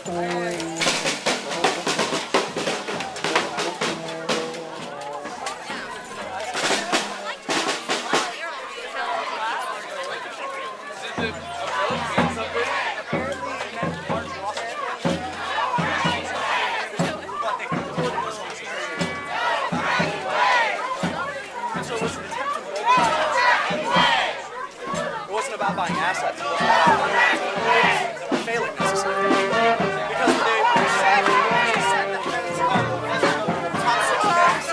Buying assets. It wasn't about failing necessarily. Because they said that top 6 banks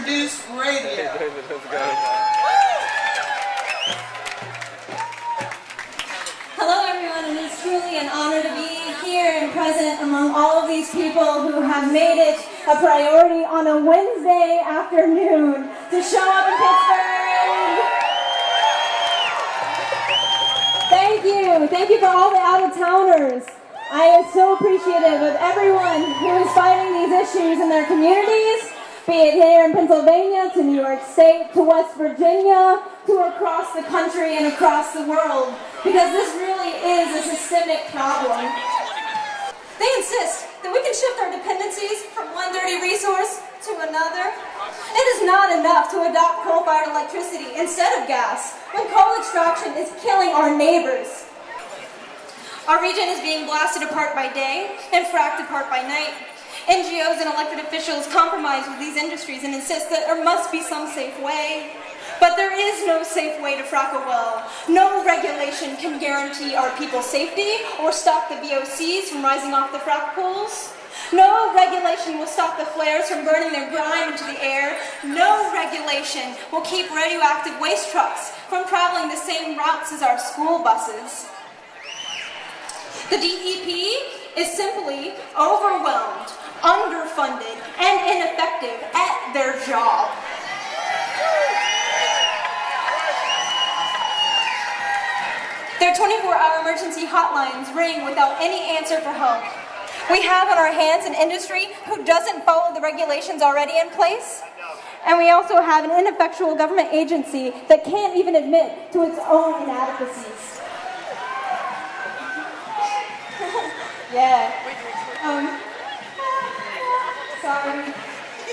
introduce radio. Hello everyone, and it's truly an honor to be here and present among all of these people who have made it a priority on a Wednesday afternoon to show up in Pittsburgh. Thank you for all the out-of-towners. I am so appreciative of everyone who is fighting these issues in their communities, be it here in Pennsylvania, to New York State, to West Virginia, to across the country and across the world, because this really is a systemic problem. They insist that we can shift our dependencies from one dirty resource to another. It is not enough to adopt coal-fired electricity instead of gas when coal extraction is killing our neighbors. Our region is being blasted apart by day and fracked apart by night. NGOs and elected officials compromise with these industries and insist that there must be some safe way. But there is no safe way to frack a well. No regulation can guarantee our people's safety or stop the VOCs from rising off the frack pools. No regulation will stop the flares from burning their grime into the air. No regulation will keep radioactive waste trucks from traveling the same routes as our school buses. The DEP is simply overwhelmed, underfunded, and ineffective at their job. Their 24-hour emergency hotlines ring without any answer for help. We have on our hands an industry who doesn't follow the regulations already in place, and we also have an ineffectual government agency that can't even admit to its own inadequacies. Yeah. Sorry.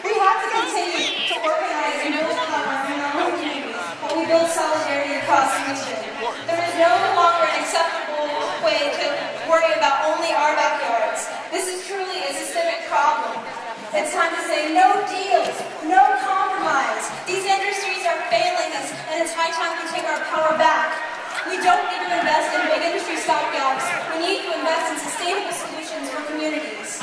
We have to continue to organize and build power in our own communities while we build solidarity across the nation. There is no longer an acceptable way to worry about only our backyards. This is truly a systemic problem. It's time to say no deals, no compromise. These industries are failing us, and it's high time we take our power back. We don't need to invest in big industry stopgaps. We need to invest in sustainable solutions for communities.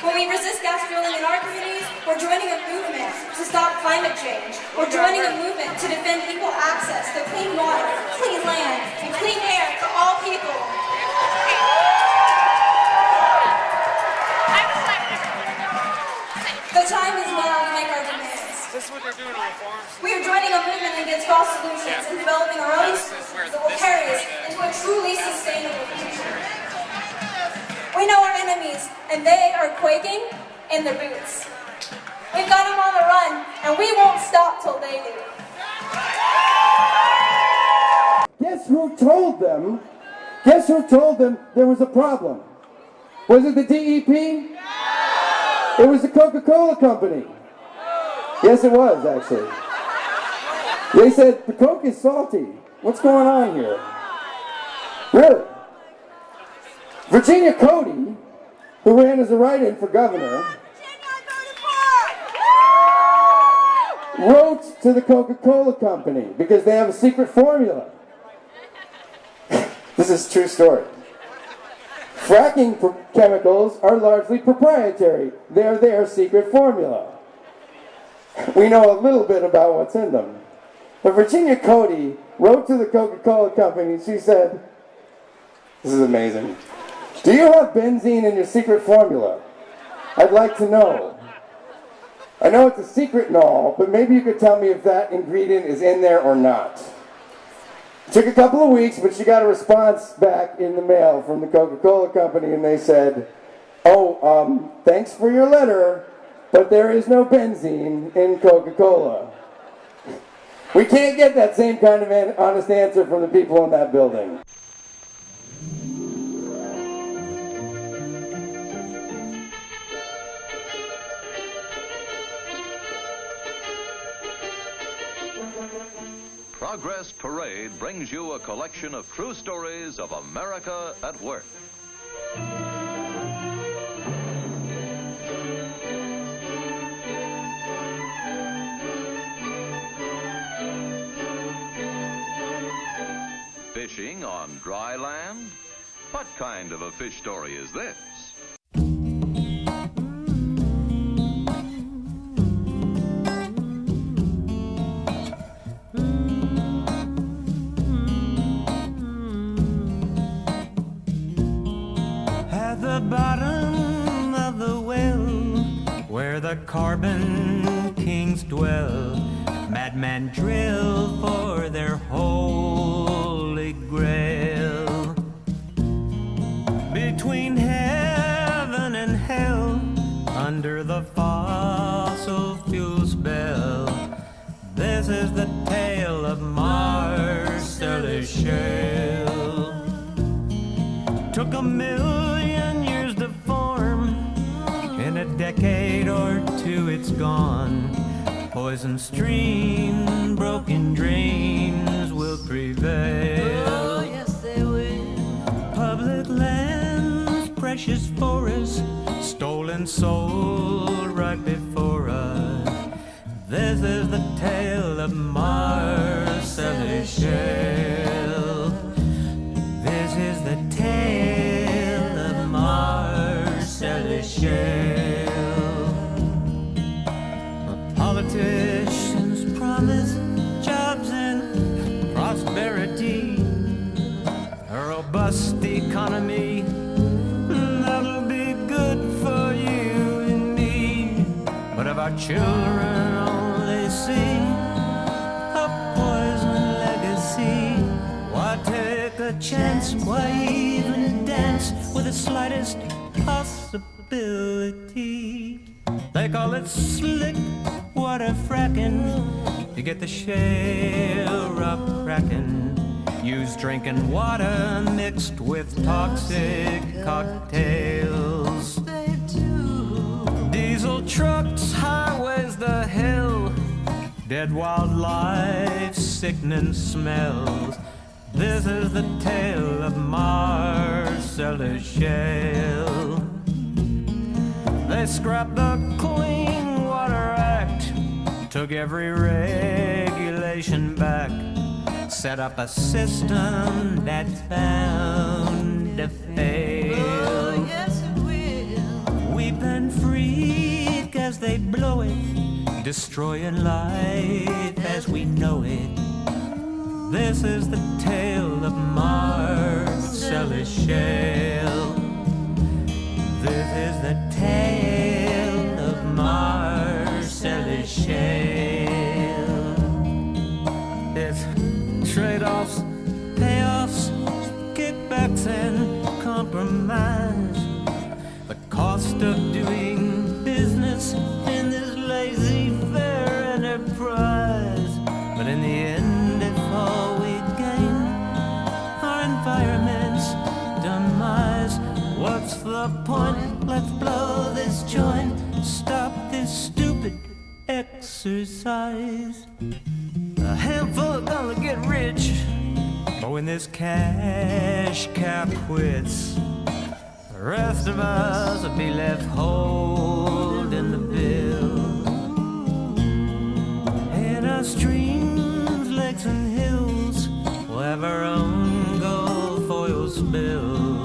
When we resist gas drilling in our communities, we're joining a movement to stop climate change. We're joining a movement to defend equal access to clean water, clean land, and clean air for all people. The time is now to make our demands. This is what they're doing on the farms. We are joining a movement against false solutions and developing our own solutions that will carry us into a truly sustainable future. We know our enemies, and they are quaking in their boots. We've got them on the run, and we won't stop till they do. Guess who told them? Guess who told them there was a problem? Was it the DEP? No! It was the Coca-Cola Company. Yes, it was, actually. They said, the Coke is salty. What's going on here? Really? Virginia Cody, who ran as a write-in for governor, wrote to the Coca-Cola Company because they have a secret formula. This is a true story. Fracking chemicals are largely proprietary. They're their secret formula. We know a little bit about what's in them. But Virginia Cody wrote to the Coca-Cola Company. She said, this is amazing. Do you have benzene in your secret formula? I'd like to know. I know it's a secret and all, but maybe you could tell me if that ingredient is in there or not. It took a couple of weeks, but she got a response back in the mail from the Coca-Cola Company, and they said, oh, thanks for your letter, but there is no benzene in Coca-Cola. We can't get that same kind of honest answer from the people in that building. Progress Parade brings you a collection of true stories of America at work. Fishing on dry land? What kind of a fish story is this? the bottom of the well, where the carbon kings dwell, madmen drill for their holy grail. Between heaven and hell, under the fossil fuel spell, this is the tale of Marcellus Shale. Took 1,000,000 years to form, in a decade or two it's gone. Poison stream, broken dreams will prevail. Oh, yes they will. Public lands, precious forests, stolen soul right before us. This is the tale of Marcellus Shale. This is the tale of Marcellus Shale. Politicians promise jobs and prosperity, a robust economy that'll be good for you and me. But if our children only see a poison legacy, why take a chance? Why even dance with the slightest possibility? They call it slick water fracking to get the shale rock cracking. Use drinking water mixed with toxic cocktails. Diesel trucks, highways the hill, dead wildlife, sickening smells. This is the tale of Marcellus Shale. They scrapped the Clean Water Act, took every regulation back, set up a system that's bound to fail. Oh, yes it will. Weep and freak as they blow it, destroying life as we know it. This is the tale of Marcellus Shale. This is the tale of Marcellus Shale. It's trade-offs, payoffs, kickbacks and compromise. The cost of doing business in this laissez-faire enterprise. But in the end, if all we gain our environment's demise, what's the point? Let's blow this joint, stop this stupid exercise. A handful are gonna get rich, but when this cash cow quits, the rest of us will be left holding the bill. In our streams, lakes and hills, we'll have our own gold foil spill.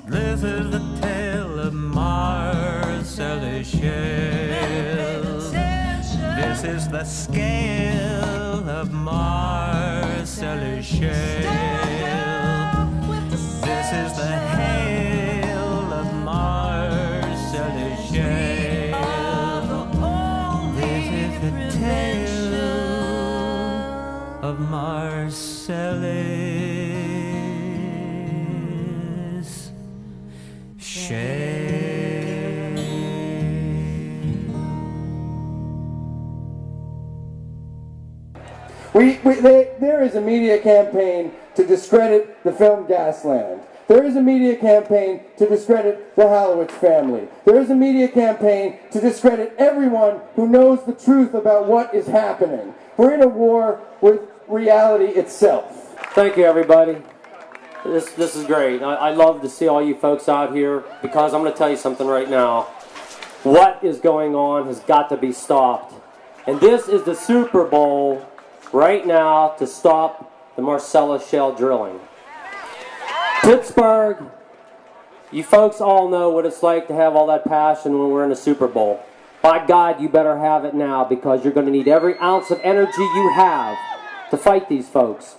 This is the tale of Marcellus Shale. This is the scale of Marcellus Shale. This is the hail of Marcellus Shale. This is the tale of Marcellus Shale. There is a media campaign to discredit the film Gasland. There is a media campaign to discredit the Halowitz family. There is a media campaign to discredit everyone who knows the truth about what is happening. We're in a war with reality itself. Thank you, everybody. This is great. I love to see all you folks out here, because I'm going to tell you something right now. What is going on has got to be stopped. And this is the Super Bowl right now to stop the Marcellus Shale drilling. Pittsburgh, you folks all know what it's like to have all that passion when we're in a Super Bowl. By God, you better have it now, because you're going to need every ounce of energy you have to fight these folks.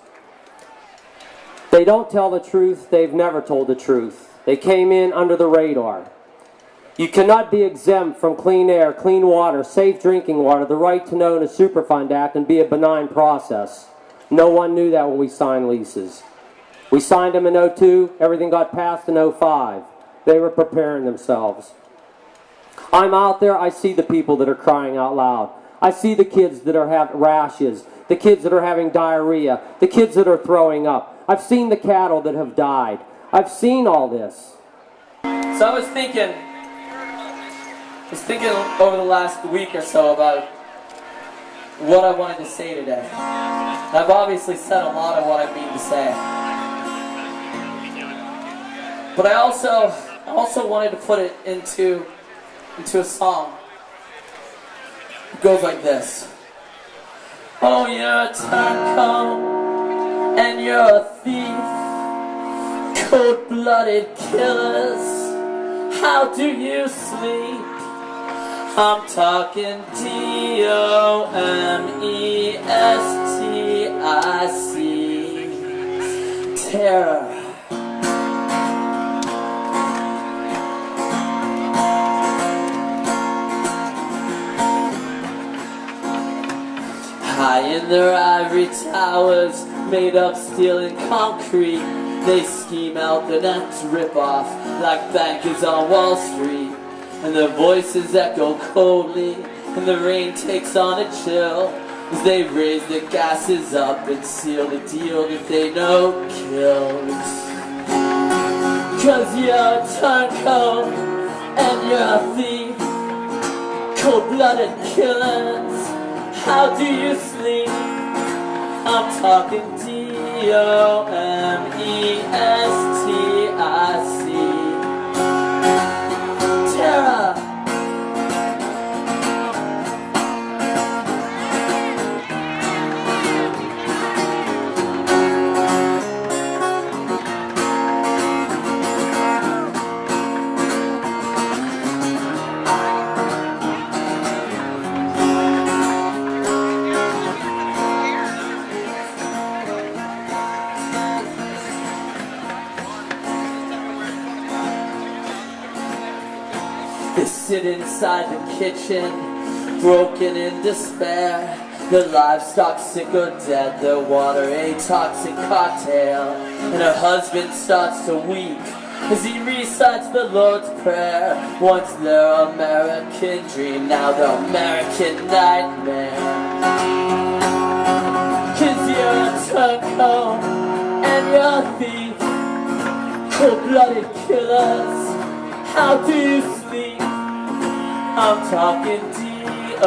They don't tell the truth. They've never told the truth. They came in under the radar. You cannot be exempt from clean air, clean water, safe drinking water, the right to know in a Superfund Act, and be a benign process. No one knew that when we signed leases. We signed them in 02. Everything got passed in 05. They were preparing themselves. I'm out there. I see the people that are crying out loud. I see the kids that are having rashes, the kids that are having diarrhea, the kids that are throwing up. I've seen the cattle that have died. I've seen all this. So I was thinking over the last week or so about what I wanted to say today. And I've obviously said a lot of what I mean to say. But I also wanted to put it into a song. It goes like this. Oh, you're a turncoat and you're a thief, cold-blooded killers. How do you sleep? I'm talking D-O-M-E-S-T-I-C. Terror. High in their ivory towers, made of steel and concrete, they scheme out the next rip-off like bankers on Wall Street. And their voices echo coldly, and the rain takes on a chill as they raise the gases up and seal the deal that they know kills. 'Cause you're a turncoat and you're a thief, cold-blooded killers. How do you sleep? I'm talking D-O-M-E-S-T-I-C. Terror. They sit inside the kitchen, broken in despair. Their livestock sick or dead, their water a toxic cocktail. And her husband starts to weep as he recites the Lord's Prayer. Once their American dream, now their American nightmare. 'Cause you're a turncoat and you're a thief, cold-blooded killers. How do you sleep? I'm talking D-O-M-E-S-T-I-C.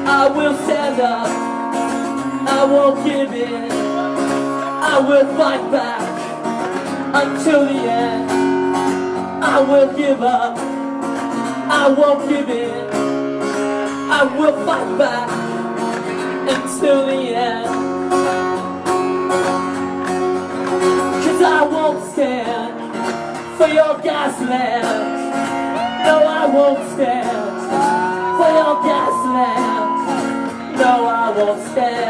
I will stand up, I won't give in, I will fight back until the end. I will give up, I won't give in, I will fight back until the end. I won't stand for your Gasland. No, I won't stand for your Gasland. No, I won't stand.